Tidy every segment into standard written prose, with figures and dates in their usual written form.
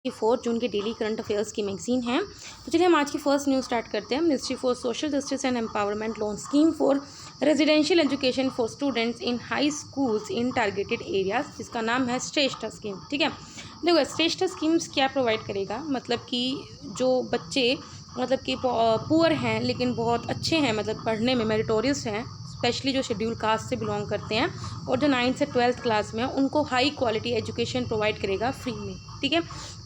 की 4 जून के daily current affairs की मैगजीन है। तो चलिए हम आज की फर्स्ट न्यूज़ स्टार्ट करते हैं। Ministry for social justice and empowerment launch scheme for residential education for students in high schools in targeted areas, जिसका नाम है श्रेष्ठ स्कीम। ठीक है, देखो श्रेष्ठ स्कीम्स क्या प्रोवाइड करेगा, मतलब कि जो बच्चे मतलब कि पुअर हैं लेकिन बहुत अच्छे हैं, मतलब पढ़ने में मेरिटोरियस हैं, स्पेशली जो शेड्यूल कास्ट से बिलोंग करते हैं और जो 9th से 12th क्लास में हैं, उनको हाई क्वालिटी एजुकेशन प्रोवाइड करेगा फ्री में। ठीक है,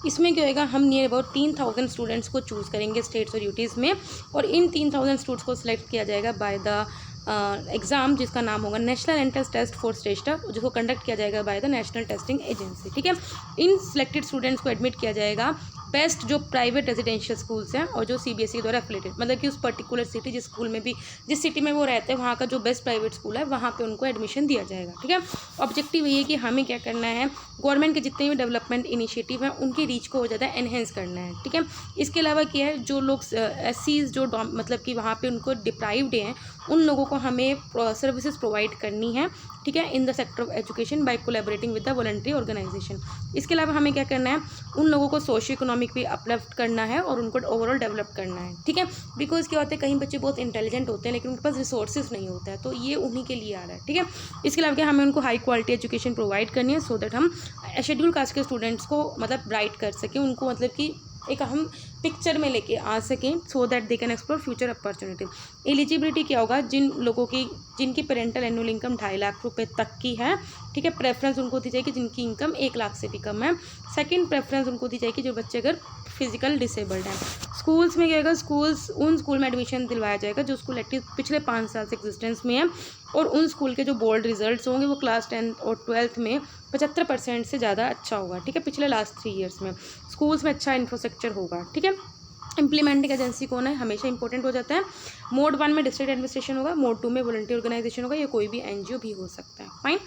इसमें क्या होएगा, हम नियर अबाउट 3000 स्टूडेंट्स को चूज़ करेंगे स्टेट्स और यूटीज़ में, और इन 3000 स्टूडेंट्स को सिलेक्ट किया जाएगा बाय द एग्ज़ाम, जिसका नाम होगा नेशनल एंट्रेंस टेस्ट फॉर श्रेष्ठा, जिसको कंडक्ट किया जाएगा by the national testing agency. ठीक है, इन सिलेक्टेड स्टूडेंट्स को एडमिट किया जाएगा बेस्ट जो प्राइवेट रेजिडेंशियल स्कूल्स हैं और जो सीबीएसई द्वारा एफिलेटेड, मतलब कि उस पर्टिकुलर सिटी जिस स्कूल में भी जिस सिटी में वो रहते हैं वहाँ का जो बेस्ट प्राइवेट स्कूल है वहाँ पे उनको एडमिशन दिया जाएगा। ठीक है, ऑब्जेक्टिव ये है कि हमें क्या करना है, गवर्नमेंट के जितने भी डेवलपमेंट इनिशिएटिव हैं उनकी रीच को ज़्यादा एनहेंस करना है। ठीक है, इसके अलावा क्या है, जो लोग एससीज जो मतलब कि वहाँ पे उनको डिप्राइव्ड हैं, उन लोगों को हमें सर्विसेज प्रोवाइड करनी है। ठीक है, in the sector of education by collaborating with the voluntary organisation. इसके अलावा हमें क्या करना है, उन लोगों को सोशियो इकोनॉमिक भी अपलिफ्ट करना है और उनको ओवरऑल डेवलप करना है। ठीक है, बिकॉज क्या होता है, कहीं बच्चे बहुत इंटेलिजेंट होते हैं लेकिन उनके पास रिसोर्सेज नहीं होता है, तो ये उन्हीं के लिए आ रहा है। ठीक है, इसके अलावा क्या, हमें उनको हाई क्वालिटी एजुकेशन प्रोवाइड करनी है सो दैट हम शेड्यूल कास्ट के स्टूडेंट्स को मतलब ब्राइट कर सकें, उनको मतलब कि एक हम पिक्चर में लेके आ सकें so that they can explore future opportunity. Eligibility क्या होगा, जिन लोगों की जिनकी पेरेंटल एनुअल इनकम 2.5 लाख रुपए तक की है। ठीक है, प्रेफरेंस उनको दी जाएगी जिनकी इनकम 1 लाख से भी कम है। सेकंड प्रेफरेंस उनको दी जाएगी जो बच्चे अगर फिजिकल डिसेबल्ड हैं। स्कूल्स में क्या होगा, उन स्कूल में एडमिशन दिलवाया जाएगा जो स्कूल एटलीस्ट पिछले 5 साल से एग्जिस्टेंस में है, और उन स्कूल के जो बोर्ड रिजल्ट्स होंगे वो क्लास 10th और 12th में 75% से ज़्यादा अच्छा होगा। ठीक है, पिछले लास्ट 3 ईयर्स में स्कूल्स में अच्छा इंफ्रास्ट्रक्चर होगा। ठीक है, इंप्लीमेंटिंग एजेंसी कौन है, हमेशा इंपॉर्टेंट हो जाता है। मोड 1 में डिस्ट्रिक्ट एडमिनिस्ट्रेशन होगा, मोड 2 में वॉलंटियर ऑर्गेनाइजेशन होगा, या कोई भी एनजीओ भी हो सकता है। फाइन,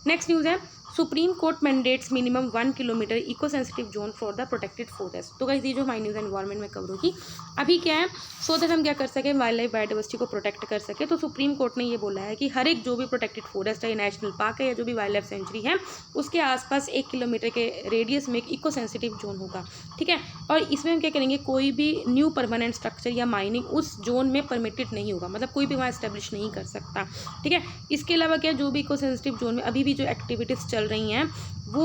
नेक्स्ट न्यूज़ है, supreme court mandates minimum 1 kilometre eco sensitive zone for the protected forest. तो गाइस ये जो हमारी न्यूज़ एनवायरनमेंट में कवर होगी अभी क्या है, सो दैट हम क्या कर सकें, वाइल्ड लाइफ बायोडाइवर्सिटी को प्रोटेक्ट कर सके। तो सुप्रीम कोर्ट ने ये बोला है कि हर एक जो भी प्रोटेक्टेड फॉरेस्ट है या नेशनल पार्क है या जो भी वाइल्ड लाइफ सेंचुरी है उसके आसपास 1 किलोमीटर के रेडियस में एक इको सेंसिटिव जोन होगा। ठीक है, और इसमें हम क्या करेंगे, कोई भी न्यू परमानेंट स्ट्रक्चर या माइनिंग उस जोन में परमिटेड नहीं होगा, मतलब कोई भी वहाँ एस्टेब्लिश नहीं कर सकता। ठीक है, इसके अलावा क्या, जो भी इको सेंसिटिव जोन में अभी भी जो एक्टिविटीज़ चल रही हैं वो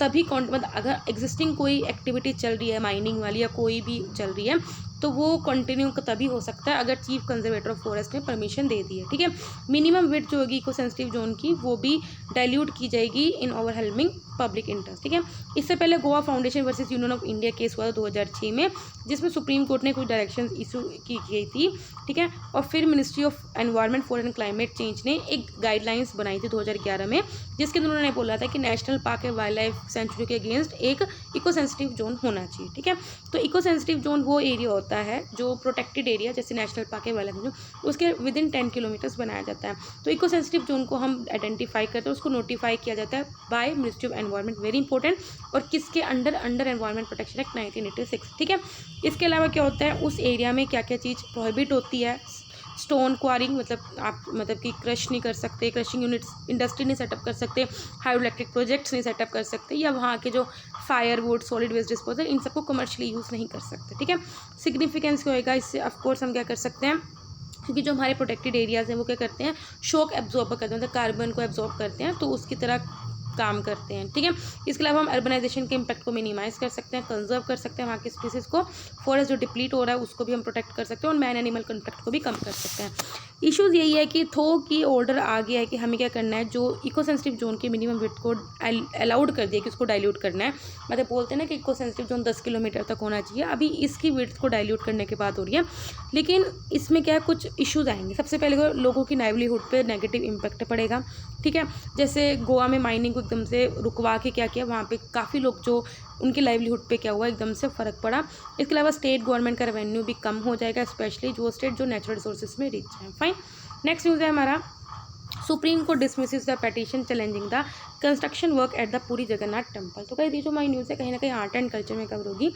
तभी मतलब अगर एग्जिस्टिंग कोई एक्टिविटी चल रही है माइनिंग वाली या कोई भी चल रही है तो वो कंटिन्यू तभी हो सकता है अगर चीफ कंजर्वेटर ऑफ फॉरेस्ट ने परमिशन दे दी है। ठीक है, मिनिमम विड्थ जो होगी इको सेंसिटिव जोन की वो भी डाइल्यूट की जाएगी इन ओवरवेलमिंग पब्लिक इंटरेस्ट। ठीक है, इससे पहले Goa foundation versus union of India case हुआ था 2006 में, जिसमें सुप्रीम कोर्ट ने कुछ डायरेक्शन इशू की गई थी। ठीक है, और फिर ministry of environment food and climate change ने एक गाइडलाइंस बनाई थी 2011 में, जिसके अंदर उन्होंने बोला था कि नेशनल पार्क या वाइल्ड लाइफ सेंचुरी के अगेंस्ट एक इको सेंसिटिव जोन होना चाहिए। ठीक है, तो इको सेंसिटिव जोन वो एरिया होता है जो प्रोटेक्टेड एरिया जैसे नेशनल पार्क है वाइल्ड लाइफ सेंचुरी उसके विद इन 10 किलोमीटर्स बनाया जाता है। तो इको सेंसिटिव जोन को हम आइडेंटिफाई करते हैं, उसको नोटिफाई किया जाता है bye ministry of environment, very important, और किसके अंडर एनवायरनमेंट प्रोटेक्शन एक्ट 1986। ठीक है, इसके अलावा क्या होता है, उस एरिया में क्या क्या चीज़ प्रोहिबिट होती है, स्टोन क्वारिंग, मतलब आप मतलब कि क्रश नहीं कर सकते, क्रशिंग यूनिट्स इंडस्ट्री नहीं सेटअप कर सकते, हाइड्रो इलेक्ट्रिक प्रोजेक्ट्स नहीं सेटअप कर सकते, या वहाँ के जो फायरवुड सॉलिड वेस्ट डिस्पोजल इन सबको कमर्शियली यूज़ नहीं कर सकते। ठीक है, सिग्निफिकेंस क्या होएगा इससे, ऑफकोर्स हम क्या कर सकते हैं, क्योंकि जो हमारे प्रोटेक्टेड एरियाज़ हैं वो क्या करते हैं, शॉक एब्जॉर्ब करते हैं, मतलब कार्बन को एब्जॉर्ब करते हैं, तो उसकी तरह काम करते हैं। ठीक है, इसके अलावा हम अर्बनाइजेशन के इम्पैक्ट को मिनिमाइज़ कर सकते हैं, कंजर्व कर सकते हैं वहाँ की स्पीसीज को, फॉरेस्ट जो डिप्लीट हो रहा है उसको भी हम प्रोटेक्ट कर सकते हैं, और मैन एनिमल कॉन्फ्लिक्ट को भी कम कर सकते हैं। इश्यूज़ यही है कि थो की ऑर्डर आ गया है कि हमें क्या करना है, जो इको सेंसिटिव जोन के मिनिमम विड्थ को अलाउड कर दिया कि उसको डाइल्यूट करना है, मतलब बोलते हैं ना कि इको सेंसिटिव जोन 10 किलोमीटर तक होना चाहिए, अभी इसकी विड्थ को डाइल्यूट करने के बाद हो रही है, लेकिन इसमें क्या है, कुछ इश्यूज़ आएंगे। सबसे पहले लोगों की लाइवलीहुड पे नेगेटिव इम्पैक्ट पड़ेगा। ठीक है, जैसे गोवा में माइनिंग को एकदम से रुकवा के क्या किया, वहाँ पे काफ़ी लोग जो उनकी लाइवलीहुड पे क्या हुआ, एकदम से फ़र्क पड़ा। इसके अलावा स्टेट गवर्नमेंट का रेवेन्यू भी कम हो जाएगा, स्पेशली जो स्टेट जो नेचुरल रिसोर्सेज में रिच है। फाइन, नेक्स्ट न्यूज़ है हमारा, supreme court dismisses the petition challenging the construction work at the Puri Jagannath temple. तो कहीं जो हमारी न्यूज़ है कहीं ना कहीं आर्ट एंड कल्चर में कवर होगी।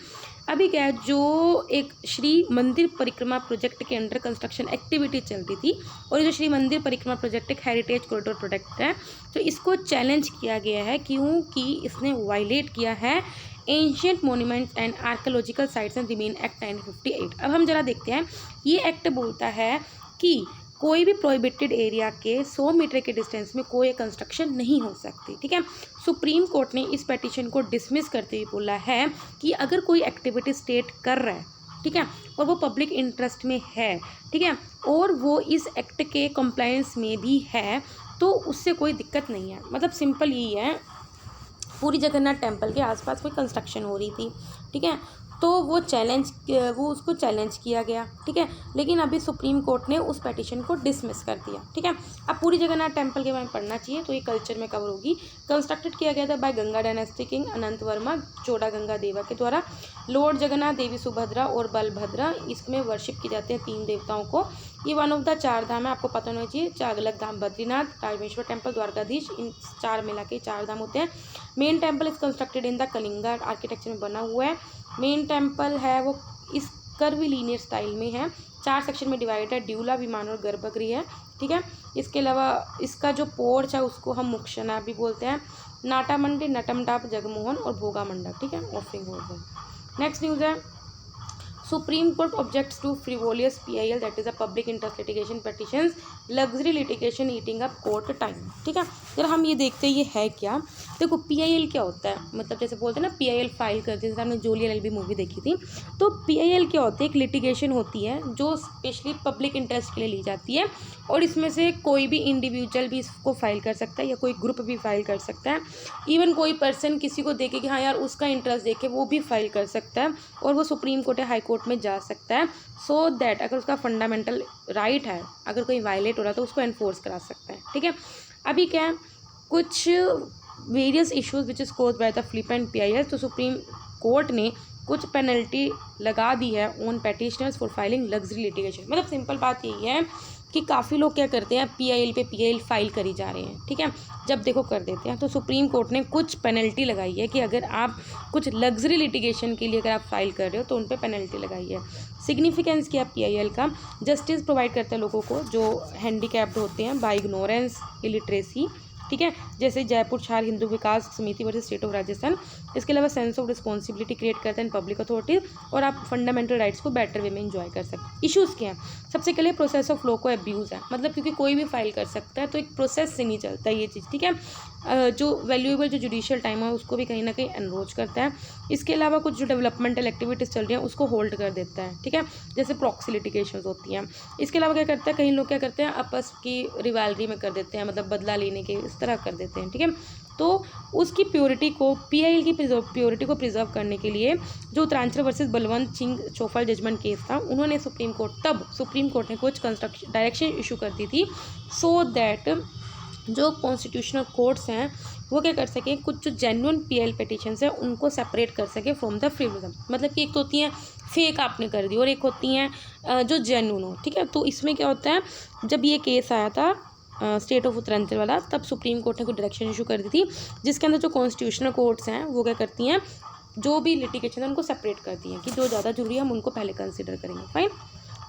अभी क्या है, जो एक श्री मंदिर परिक्रमा प्रोजेक्ट के अंडर कंस्ट्रक्शन एक्टिविटी चल रही थी, और ये जो श्री मंदिर परिक्रमा प्रोजेक्ट एक हेरिटेज कॉरिडोर प्रोजेक्ट है, तो इसको चैलेंज किया गया है क्योंकि इसने वायलेट किया है ancient monuments and archaeological sites and remain act 1958। अब हम जरा देखते हैं, ये एक्ट बोलता है कि कोई भी प्रोहिबिटेड एरिया के 100 मीटर के डिस्टेंस में कोई कंस्ट्रक्शन नहीं हो सकती, ठीक है। सुप्रीम कोर्ट ने इस पिटीशन को डिसमिस करते हुए बोला है कि अगर कोई एक्टिविटी स्टेट कर रहा है, ठीक है, और वो पब्लिक इंटरेस्ट में है, ठीक है, और वो इस एक्ट के कंप्लायंस में भी है, तो उससे कोई दिक्कत नहीं है। मतलब सिंपल यही है, पूरी जगन्नाथ टेम्पल के आसपास कोई कंस्ट्रक्शन हो रही थी, ठीक है, तो वो उसको चैलेंज किया गया, ठीक है, लेकिन अभी सुप्रीम कोर्ट ने उस पिटीशन को डिसमिस कर दिया, ठीक है। अब पूरी जगन्नाथ टेम्पल के बारे में पढ़ना चाहिए, तो ये कल्चर में कवर होगी। कंस्ट्रक्टेड किया गया था बाय गंगा डायनेस्टी किंग अनंत वर्मा चोड़ा गंगा देवा के द्वारा। लॉर्ड जगन्नाथ, देवी सुभद्रा और बलभद्रा, इसमें वर्शिप की जाते हैं 3 देवताओं को। ये वन ऑफ द 4 धाम है, आपको पता होना चाहिए। 4 अलग धाम बद्रीनाथ, रामेश्वर टेम्पल, द्वारकाधीश, इन 4 मिला के 4 धाम होते हैं। Main temple is constructed in the Kalinga architecture में बना हुआ है। मेन टेम्पल है वो इस कर्वीलीनियर स्टाइल में है। 4 सेक्शन में डिवाइड है, ड्यूला, विमान और गर्भगृह है, ठीक है। इसके अलावा इसका जो पोर्च है उसको हम मुक्षना भी बोलते हैं। नाटा मंडी, नटमडाप, जगमोहन और भोगा मंडप, ठीक है, ऑफरिंग होते हैं। नेक्स्ट न्यूज़ है, supreme court objects to frivolous PIL, that is a public interest litigation petitions, luxury litigation eating up court time, ठीक है। जरा हम ये देखते हैं ये है क्या। देखो PIL क्या होता है, मतलब जैसे बोलते हैं ना PIL फाइल करते हैं, जैसे हमने जोलियन LB मूवी देखी थी, तो PIL क्या होती है, एक लिटिगेशन होती है जो स्पेशली पब्लिक इंटरेस्ट के लिए ली जाती है, और इसमें से कोई भी इंडिविजुअल भी इसको फाइल कर सकता है या कोई ग्रुप भी फाइल कर सकता है। इवन कोई पर्सन किसी को देखे कि हाँ यार उसका इंटरेस्ट देखे वो भी फाइल कर सकता है, और वो सुप्रीम कोर्ट या हाई कोर्ट में जा सकता है, सो दैट अगर उसका फंडामेंटल राइट है, अगर कोई वायलेट हो रहा है तो उसको एनफोर्स करा सकता है, ठीक है। अभी क्या है, कुछ various issues which is caused by the flippant PIL, तो सुप्रीम कोर्ट ने कुछ पेनल्टी लगा दी है on petitioners for filing luxury litigation. मतलब सिंपल बात यही है कि काफ़ी लोग क्या करते हैं, PIL पे PIL फाइल करी जा रहे हैं, ठीक है, जब देखो कर देते हैं। तो सुप्रीम कोर्ट ने कुछ पेनल्टी लगाई है कि अगर आप कुछ लग्जरी लिटिगेशन के लिए अगर आप फाइल कर रहे हो तो उन पे पेनल्टी लगाई है। सिग्निफिकेंस क्या PIL का, जस्टिस प्रोवाइड करते हैं लोगों को जो हैंडीकैप्ड होते हैं बाय इग्नोरेंस, इलिटरेसी, ठीक है, जैसे जयपुर छार हिंदू विकास समिति वर्सेस स्टेट ऑफ राजस्थान। इसके अलावा सेंस ऑफ रिस्पॉन्सिबिलिटी क्रिएट करते हैं पब्लिक अथॉरिटीज, और आप फंडामेंटल राइट्स को बेटर वे में एंजॉय कर सकते हैं। इश्यूज़ क्या हैं, सबसे पहले प्रोसेस ऑफ लॉ को अब्यूज़ है, मतलब क्योंकि कोई भी फाइल कर सकता है तो एक प्रोसेस से नहीं चलता है ये चीज़, ठीक है। जो वैल्यूएबल जो जुडिशियल टाइम है उसको भी कहीं ना कहीं एनरोच करता है। इसके अलावा कुछ जो डेवलपमेंटल एक्टिविटीज़ चल रही हैं उसको होल्ड कर देता है, ठीक है, जैसे प्रॉक्सी लिटिगेशंस होती हैं। इसके अलावा क्या करता है, कई लोग क्या करते हैं आपस की रिवालरी में कर देते हैं, मतलब बदला लेने के इस तरह कर देते हैं, ठीक है। तो उसकी प्योरिटी को PIL की प्योरिटी को प्रिजर्व करने के लिए जो Uttaranchal versus Balwant Singh Chaufal judgment case था, उन्होंने सुप्रीम कोर्ट ने कुछ कंस्ट्रक्शन डायरेक्शन इशू कर दी थी, सो दैट जो कॉन्स्टिट्यूशनल कोर्ट्स हैं वो क्या कर सकें, कुछ जो जेन्युइन PIL पिटिशंस हैं उनको सेपरेट कर सके फ्रॉम द फ्रीडम। मतलब कि एक तो होती हैं फेक आपने कर दी और एक होती हैं जो जेन्युइन हो, ठीक है। तो इसमें क्या होता है, जब ये केस आया था स्टेट ऑफ उत्तरांचल वाला, तब सुप्रीम कोर्ट ने कुछ डायरेक्शन इशू कर दी थी जिसके अंदर जो कॉन्स्टिट्यूशनल कोर्ट्स हैं वो क्या करती हैं, जो भी लिटिगेशन है उनको सेपरेट करती हैं कि जो ज़्यादा जरूरी है हम उनको पहले कंसिडर करेंगे। फाइन,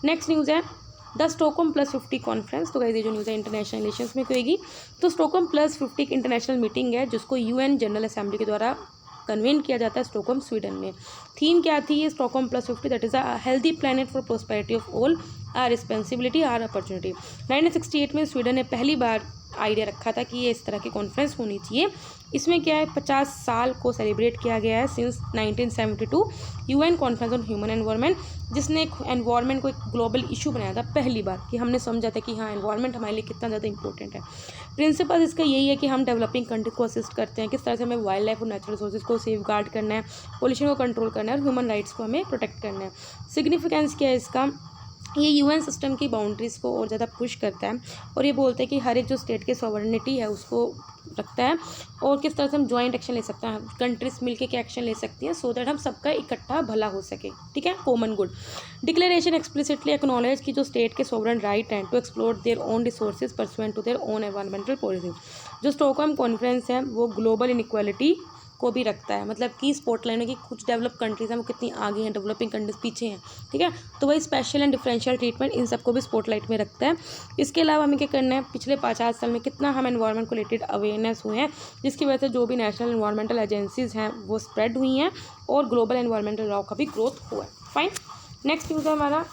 नेक्स्ट न्यूज़ है द स्टॉकहोम +50 कॉन्फ्रेंस। तो गाइस ये जो न्यूज़ है इंटरनेशनल रिलेशंस में होगी। तो स्टॉकहोम +50 इंटरनेशनल मीटिंग है जिसको UN जनरल असेंबली के द्वारा कन्वेन किया जाता है स्टॉकहोम स्वीडन में। थीम क्या थी ये Stockholm +50, that is a healthy planet for prosperity of all, our responsibility, our opportunity. 1968 में स्वीडन ने पहली बार आइडिया रखा था कि ये इस तरह की कॉन्फ्रेंस होनी चाहिए। इसमें क्या है, 50 साल को सेलिब्रेट किया गया है since 1972 UN conference on human environment, जिसने एक एनवायरनमेंट को एक ग्लोबल इशू बनाया था पहली बार, कि हमने समझा था कि हाँ एनवायरनमेंट हमारे लिए कितना ज़्यादा इंपॉर्टेंट है। प्रिंसिपल इसका यही है कि हम डेवलपिंग कंट्री को असिस्ट करते हैं, किस तरह से हमें वाइल्ड लाइफ और नेचुरल रिसोर्सेज को सेफ गार्ड करना है, पोल्यूशन को कंट्रोल करना है और ह्यूमन राइट्स को हमें प्रोटेक्ट करना है। सिग्निफिकेंस क्या है इसका, ये UN सिस्टम की बाउंड्रीज़ को और ज़्यादा पुश करता है और ये बोलते हैं कि हर एक जो स्टेट की सॉवरेनिटी है उसको रखता है और किस तरह से हम जॉइंट एक्शन ले सकते हैं, कंट्रीज मिलके के एक्शन ले सकती हैं सो दैट हम सबका इकट्ठा भला हो सके, ठीक है, common good. Declaration explicitly acknowledge की जो स्टेट के सॉवरेन राइट हैं to explore their own resources pursuant to their own environmental policy. जो स्टॉकहोम कॉन्फ्रेंस है वो ग्लोबल इनइक्वालिटी को भी रखता है, मतलब कि स्पॉटलाइट में कि कुछ डेवलप कंट्रीज हैं वो कितनी आगे हैं, डेवलपिंग कंट्रीज पीछे हैं, ठीक है। तो वही स्पेशल एंड डिफरेंशियल ट्रीटमेंट इन सबको भी स्पॉटलाइट में रखता है। इसके अलावा हमें क्या करना है, पिछले 50 साल में कितना हम एनवायरनमेंट को रिलेटेड अवेयरनेस हुए हैं, जिसकी वजह से जो भी नेशनल एनवायरमेंटल एजेंसीज हैं वो स्प्रेड हुई हैं और ग्लोबल एनवायरमेंटल लॉ का भी ग्रोथ हुआ है। फाइन। नेक्स्ट न्यूज़ है हमारा,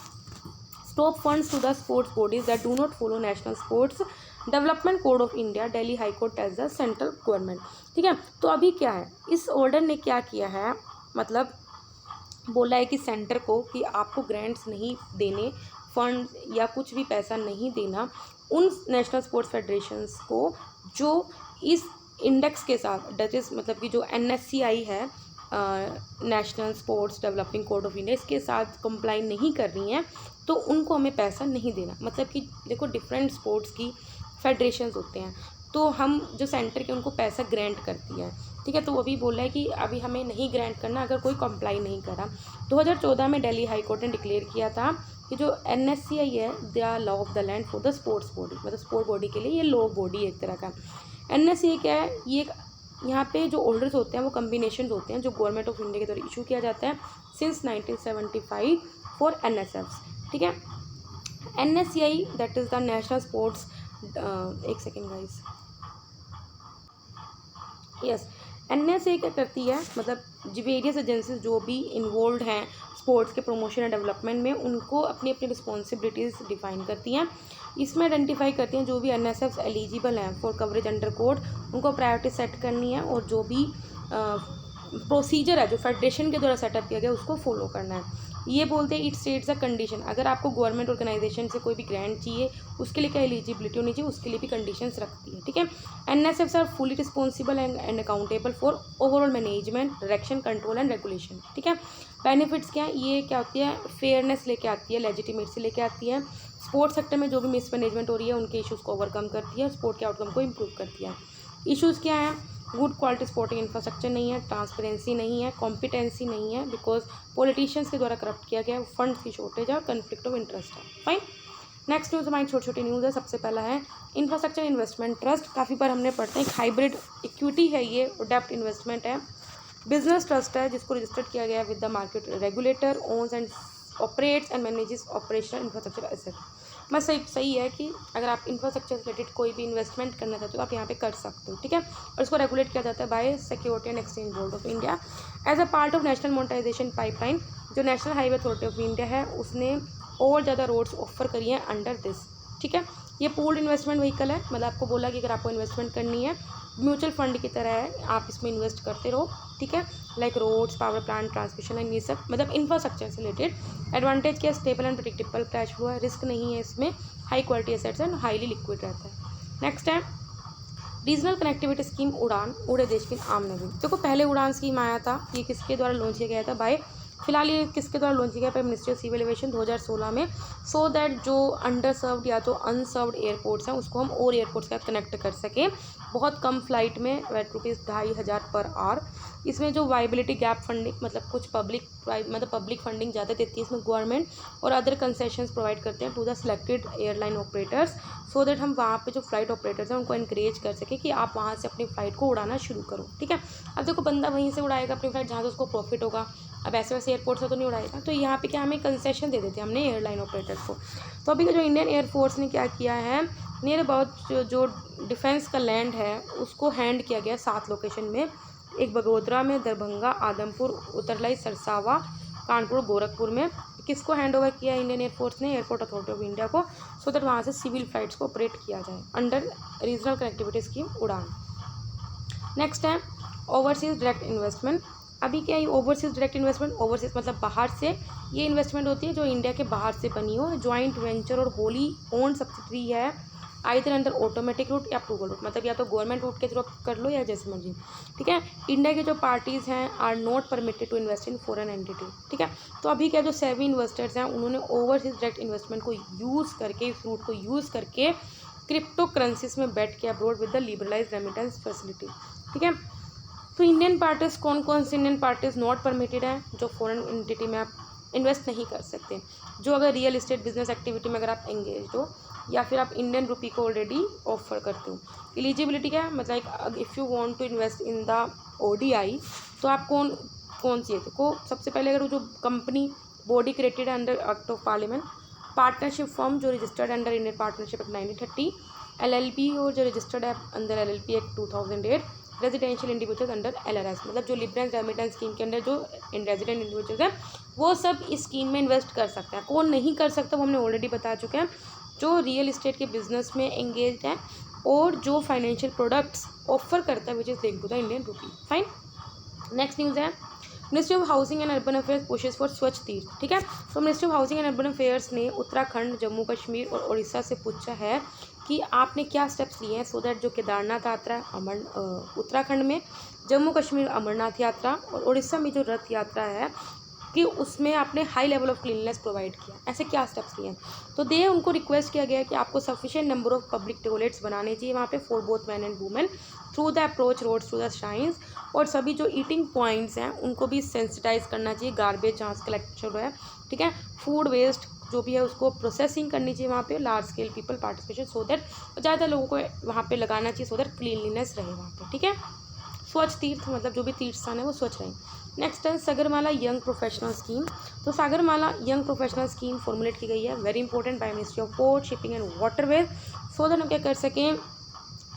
stop funds to the sports bodies that do not follow national sports development code of India, Delhi high court tells the central government, ठीक है। तो अभी क्या है, इस ऑर्डर ने क्या किया है, मतलब बोला है कि सेंटर को कि आपको ग्रांट्स नहीं देने, फंड या कुछ भी पैसा नहीं देना उन नेशनल स्पोर्ट्स फेडरेशंस को जो इस इंडेक्स के साथ, डेट इज़ मतलब कि जो NSCI है, national sports developing code of India, इसके साथ कंप्लाई नहीं कर रही हैं, तो उनको हमें पैसा नहीं देना। मतलब कि देखो डिफरेंट स्पोर्ट्स की फेडरेशंस होते हैं, तो हम जो सेंटर के उनको पैसा ग्रांट करती है, ठीक है। तो वो भी बोला है कि अभी हमें नहीं ग्रांट करना अगर कोई कंप्लाई नहीं करा। 2014 में दिल्ली हाई कोर्ट ने डिक्लेयर किया था कि जो NSCI है, the law of the land for the sports body, मतलब स्पोर्ट बॉडी के लिए ये लॉ बॉडी है एक तरह का। NSCI क्या है, ये यहाँ पे जो ऑर्डर्स होते हैं वो कम्बिनेशन होते हैं जो गवर्नमेंट ऑफ इंडिया के द्वारा इशू किया जाता है सिंस 1975 फॉर NSFs, ठीक है। NSCI that is the national sports, एक सेकेंड गाइस, यस, NSCI क्या करती है, मतलब जो वेरियस एजेंसीज जो भी इन्वॉल्व हैं स्पोर्ट्स के प्रमोशन एंड डेवलपमेंट में, उनको अपनी अपनी रिस्पॉन्सिबिलिटीज़ डिफाइन करती हैं। इसमें आइडेंटिफाई करती हैं जो भी NSFs एलिजिबल हैं फॉर कवरेज अंडर कोड, उनको प्रायोरिटी सेट करनी है, और जो भी प्रोसीजर है जो फेडरेशन के द्वारा सेटअप किया गया उसको फॉलो करना है। ये बोलते हैं इट स्टेट्स अ कंडीशन, अगर आपको गवर्नमेंट ऑर्गेनाइजेशन से कोई भी ग्रांट चाहिए उसके लिए क्या एलिजिबिलिटी होनी चाहिए, उसके लिए भी कंडीशंस रखती है, ठीक है। NSFs are fully responsible and accountable for overall management, direction, control and regulation, ठीक है। बेनिफिट्स क्या है, ये क्या होती है, फेयरनेस लेके आती है, लेजिटिमेसी लेके आती है, स्पोर्ट्स सेक्टर में जो भी मिसमैनेजमेंट हो रही है उनके इशूज़ को ओवरकम करती है, स्पोर्ट के आउटकम को इम्प्रूव करती है। इशूज़ क्या है, गुड क्वालिटी स्पोर्टिंग इंफ्रास्ट्रक्चर नहीं है, ट्रांसपेरेंसी नहीं है, कॉम्पिटेंसी नहीं है, बिकॉज पॉलिटिशियंस के द्वारा करप्ट किया गया है, फंड्स की शॉर्टेज है और कन्फ्लिक्ट ऑफ इंटरेस्ट है। फाइन। नेक्स्ट न्यूज़ हमारी छोटी छोटी न्यूज़ है। सबसे पहला है इंफ्रास्ट्रक्चर इन्वेस्टमेंट ट्रस्ट, काफ़ी बार हमने पढ़ते हैं, हाइब्रिड इक्विटी है ये और डेप्ट इन्वेस्टमेंट है, बिजनेस ट्रस्ट है जिसको रजिस्टर्ड किया गया है with the market regulator, owns and operates and manages operational infrastructure asset. मैं सही है कि अगर आप इंफ्रास्ट्रक्चर से रिलेटेड कोई भी इन्वेस्टमेंट करना चाहते हो तो आप यहाँ पे कर सकते हो, ठीक है। और इसको रेगुलेट किया जाता है by security and exchange board of India as a part of national monetization pipeline. जो national highway authority of India है उसने और ज़्यादा रोड्स ऑफर करी हैं अंडर दिस, ठीक है। ये पूल्ड इन्वेस्टमेंट व्हीकल है, मतलब आपको बोला कि अगर आपको इन्वेस्टमेंट करनी है म्यूचुअल फंड की तरह है, आप इसमें इन्वेस्ट करते रहो, ठीक है। Like roads, power plant, transmission line, ये सब मतलब इंफ्रास्ट्रक्चर से रिलेटेड। एडवांटेज क्या, stable and predictable cash flow है, रिस्क नहीं है इसमें, high quality assets and highly liquid रहता है। नेक्स्ट है रीजनल कनेक्टिविटी स्कीम उड़ान, उड़े देश की आम नवीन। देखो पहले उड़ान स्कीम आया था, ये किसके द्वारा लॉन्च किया गया था, बाय फिलहाल ये किसके द्वारा लॉन्च किया गया, मिनिस्ट्री ऑफ सिविल एविएशन 2016 में, सो दैट जो अंडर सर्व्ड या तो अनसर्व्ड एयरपोर्ट्स हैं उसको हम और एयरपोर्ट्स के साथ कनेक्ट कर सकें बहुत कम फ्लाइट में, एट ₹2,500 पर आवर। इसमें जो वाइबिलिटी गैप फंडिंग, मतलब कुछ पब्लिक फंडिंग ज़्यादा देती है इसमें गवर्नमेंट, और अदर कंसेशंस प्रोवाइड करते हैं to the selected airline operators, so that हम वहाँ पे जो फ्लाइट ऑपरेटर्स हैं उनको इनक्रेज कर सकें कि आप वहाँ से अपनी फ़्लाइट को उड़ाना शुरू करो, ठीक है। अब देखो बंदा वहीं से उड़ाएगा अपनी फ़्लाइट जहाँ से उसको प्रॉफिट होगा, अब ऐसे वैसे एयरपोर्ट से तो नहीं उड़ाएगा, तो यहाँ पे क्या हमें कंसेशन दे देते हैं हमने एयरलाइन ऑपरेटर्स को। तो अभी जो इंडियन एयरफोर्स ने क्या किया है, नियर अबाउट जो डिफेंस का लैंड है उसको हैंड किया गया 7 लोकेशन में, एक बगोदरा में, दरभंगा, आदमपुर, उत्तरलाई, सरसावा, कानपुर, गोरखपुर में। किसको हैंड ओवर किया इंडियन एयरफोर्स ने, एयरपोर्ट अथॉरिटी ऑफ इंडिया को, सो दैट वहाँ से सिविल फ्लाइट्स को ऑपरेट किया जाए अंडर रीजनल कनेक्टिविटी स्कीम उड़ान। नेक्स्ट है ओवरसीज डायरेक्ट इन्वेस्टमेंट। अभी क्या है ओवरसीज डायरेक्ट इन्वेस्टमेंट, ओवरसीज मतलब बाहर से, ये इन्वेस्टमेंट होती है जो इंडिया के बाहर से बनी हो, ज्वाइंट वेंचर और होली ओन सब्सिडरी है, आइदर अंदर ऑटोमेटिक रूट या अप्रूवल रूट, मतलब या तो गवर्नमेंट रूट के थ्रू कर लो या जैसे मर्जी, ठीक है। इंडिया के जो पार्टीज़ हैं are not permitted to invest in foreign entity, ठीक है। तो अभी क्या जो सेवी इन्वेस्टर्स हैं उन्होंने ओवरसीज डायरेक्ट इन्वेस्टमेंट को यूज़ करके, इस रूट को यूज़ करके क्रिप्टो करेंसीज में बैठ के abroad with the liberalise remittance facility, ठीक है। तो इंडियन पार्टीज कौन कौन से इंडियन पार्टीज नॉट परमिटेड हैं, जो फॉरेन एंटिटी में आप इन्वेस्ट नहीं कर सकते। जो अगर रियल इस्टेट बिजनेस एक्टिविटी में अगर आप एंगेज हो या फिर आप इंडियन रुपी को ऑलरेडी ऑफर करते हो। एलिजिबिलिटी क्या है, मतलब if you want to invest in the ODI, तो आप कौन सी है, देखो सबसे पहले अगर वो जो company body created under act of parliament, partnership firm जो registered under Indian partnership act 1930, LLP और जो रजिस्टर्ड है under LLP act 2008, residential individuals under LRS, मतलब जो लिबरेंस रेमिटेंस स्कीम के अंदर जो रेजिडेंट इंडिविजुअल्स हैं वो सब इस स्कीम में इन्वेस्ट कर सकते हैं। कौन नहीं कर सकता वो हमने ऑलरेडी बता चुके हैं, जो रियल इस्टेट के बिजनेस में एंगेज है और जो फाइनेंशियल प्रोडक्ट्स ऑफर करता है which is linked to the Indian rupee. Fine. Next news है, ministry of housing and urban affairs pushes for Swachh Tirth. ठीक है, तो ministry of housing and urban affairs ने उत्तराखंड, जम्मू कश्मीर और उड़ीसा से पूछा है कि आपने क्या स्टेप्स लिए हैं सो दैट जो केदारनाथ यात्रा उत्तराखंड में, जम्मू कश्मीर अमरनाथ यात्रा और उड़ीसा में जो रथ यात्रा है कि उसमें आपने high level of cleanness provide किया, ऐसे क्या स्टेप्स लिए हैं। तो उनको रिक्वेस्ट किया गया कि आपको sufficient number of public toilets बनाने चाहिए वहाँ पे for both man and women through the approach roads to the shrines, और सभी जो ईटिंग पॉइंट्स हैं उनको भी सेंसिटाइज करना चाहिए, गार्बेज जहाँ से कलेक्ट हो रहा है, ठीक है, फूड वेस्ट जो भी है उसको प्रोसेसिंग करनी चाहिए वहाँ पे, large scale people participation so that ज़्यादा लोगों को वहाँ पे लगाना चाहिए सो दैट क्लीनलीनेस रहे वहाँ पे। ठीक है, स्वच्छ तीर्थ मतलब जो भी तीर्थ स्थान है वो स्वच्छ रहें। नेक्स्ट है सागरमाला यंग प्रोफेशनल स्कीम। तो Sagarmala young professional scheme formulate की गई है, very important, by ministry of port, shipping and waterways, so that हम क्या कर सकें,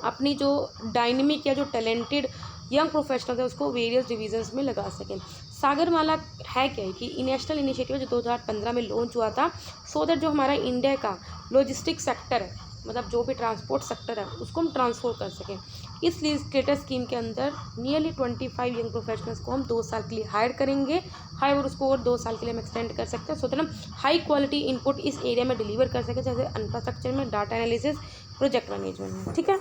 अपनी जो डायनेमिक या जो टैलेंटेड यंग प्रोफेशनल है उसको वेरियस डिवीजन्स में लगा सकें। सागरमाला है क्या है कि नेशनल इनिशिएटिव जो 2015 में लॉन्च हुआ था सो दैट जो हमारा इंडिया का लॉजिस्टिक सेक्टर है, मतलब जो भी ट्रांसपोर्ट सेक्टर है उसको हम ट्रांसफर कर सकें। इस स्टेटस स्कीम के अंदर नियरली 25 यंग प्रोफेशनल्स को हम 2 साल के लिए हायर करेंगे, और उसको और 2 साल के लिए हम एक्सटेंड कर सकते हैं सो दैट हम हाई क्वालिटी इनपुट इस एरिया में डिलीवर कर सकें, जैसे इंफ्रास्ट्रक्चर में, डाटा एनालिसिस, प्रोजेक्ट मैनेजमेंट में। ठीक है,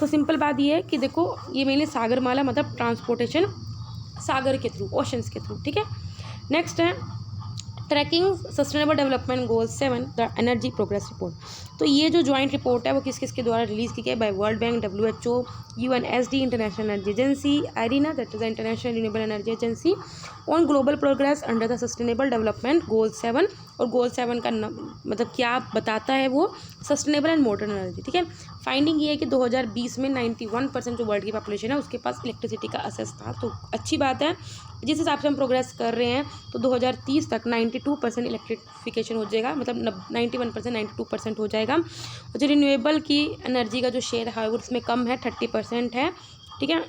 तो सिंपल बात ये है कि देखो ये मेनली सागरमाला मतलब ट्रांसपोर्टेशन सागर के थ्रू, ओशंस के थ्रू। ठीक है, नेक्स्ट है tracking sustainable development goal 7 the energy progress report. तो ये जो ज्वाइंट रिपोर्ट है वो किस किस के द्वारा रिलीज़ की गई है, by world bank, WHO, UNSD, international energy agency, IRENA that is the international renewable energy agency, on global progress under the sustainable development goal 7। और गोल 7 का मतलब क्या बताता है वो, सस्टेनेबल एंड मॉडर्न एनर्जी। ठीक है, फाइंडिंग ये है कि 2020 में 91% जो वर्ल्ड की पॉपुलेशन है उसके पास इलेक्ट्रिसिटी का एक्सेस था, तो अच्छी बात है। जिस हिसाब से हम प्रोग्रेस कर रहे हैं तो 2030 तक 92% इलेक्ट्रिफिकेशन हो जाएगा, मतलब 91% 92% हो जाएगा। और जो रिन्यूएबल की एनर्जी का जो शेयर है वो उसमें कम है, 30% है। ठीक है,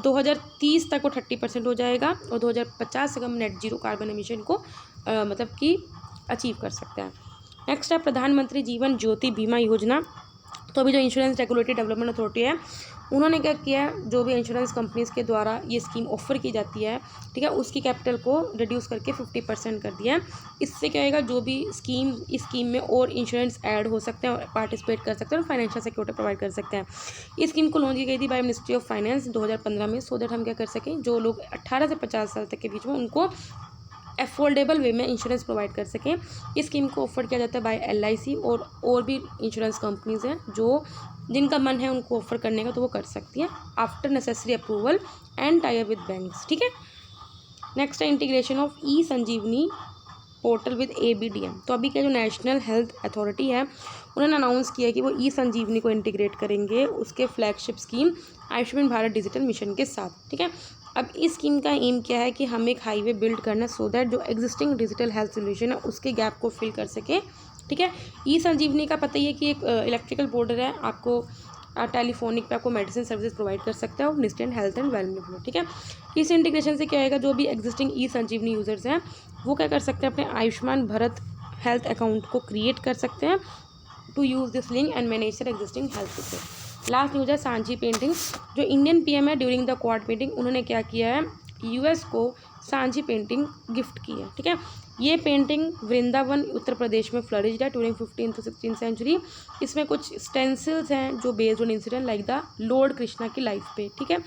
2030 तक वो 30% हो जाएगा और 2050 तक हम नेट जीरो कार्बन एमिशन को मतलब कि अचीव कर सकते हैं। नेक्स्ट है प्रधानमंत्री जीवन ज्योति बीमा योजना। तो अभी जो इंश्योरेंस रेगुलेटरी डेवलपमेंट अथॉरिटी है उन्होंने क्या किया है, जो भी इंश्योरेंस कंपनीज़ के द्वारा ये स्कीम ऑफर की जाती है, ठीक है, उसकी कैपिटल को रिड्यूस करके 50% कर दिया है। इससे क्या होगा, जो भी इस स्कीम में और इंश्योरेंस ऐड हो सकते हैं और पार्टिसिपेट कर सकते हैं और फाइनेंशियल सिक्योरिटी प्रोवाइड कर सकते हैं। इस स्कीम को लॉन्च की गई थी बाय मिनिस्ट्री ऑफ फाइनेंस 2015 में, सो दैट हम क्या कर सकें, जो लोग 18 से 50 साल तक के बीच में उनको एफोर्डेबल वे में इंश्योरेंस प्रोवाइड कर सकें। इस स्कीम को ऑफर किया जाता है बाय LIC और भी इंश्योरेंस कंपनीज़ हैं जो जिनका मन है उनको ऑफर करने का तो वो कर सकती हैं after necessary approval and tie up with banks. ठीक है, नेक्स्ट है integration of e-Sanjeevani portal with ABDM। तो अभी क्या जो नेशनल हेल्थ अथॉरिटी है उन्होंने अनाउंस किया है कि वो ई-संजीवनी को इंटीग्रेट करेंगे उसके flagship scheme Ayushman Bharat digital mission के साथ। ठीक है, अब इस स्कीम का एम क्या है कि हम एक हाईवे बिल्ड करना सो दैट जो एग्जिस्टिंग डिजिटल हेल्थ सोल्यूशन है उसके गैप को फिल कर सके। ठीक है, ई-संजीवनी का पता ही है कि एक इलेक्ट्रिकल बोर्डर है, आपको टेलीफोनिक पे आपको मेडिसिन सर्विसेज प्रोवाइड कर सकता है और इंस्टेंट हेल्थ एंड वेलनेस। ठीक है, इस इंटीग्रेशन से क्या होगा, जो भी एग्जिस्टिंग ई-संजीवनी यूजर्स हैं वो क्या कर सकते हैं, अपने आयुष्मान भारत हेल्थ अकाउंट को क्रिएट कर सकते हैं to use this link and manage their existing health record. Last news है सांची पेंटिंग। जो इंडियन PM है ड्यूरिंग द क्वाड मीटिंग उन्होंने क्या किया है, US को सांची पेंटिंग गिफ्ट की है। ठीक है, ये पेंटिंग वृंदावन उत्तर प्रदेश में फ्लरिश्ड है during 15th to 16th century. इसमें कुछ स्टेंसिल्स हैं जो based on incident like the Lord Krishna की लाइफ पे। ठीक है,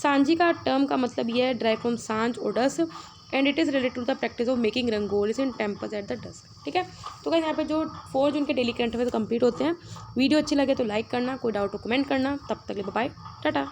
सांझी का टर्म का मतलब ये है ड्राइव फ्रॉम सांझ और dusk and it is related to the practice of making rangolis in temples at the dusk. ठीक है, तो गाइस यहाँ पे जो 4 जून के डेली करंट अफेयर्स कंप्लीट होते हैं। वीडियो अच्छी लगे तो लाइक करना, कोई डाउट हो कमेंट करना। तब तक के लिए बाय, टाटा।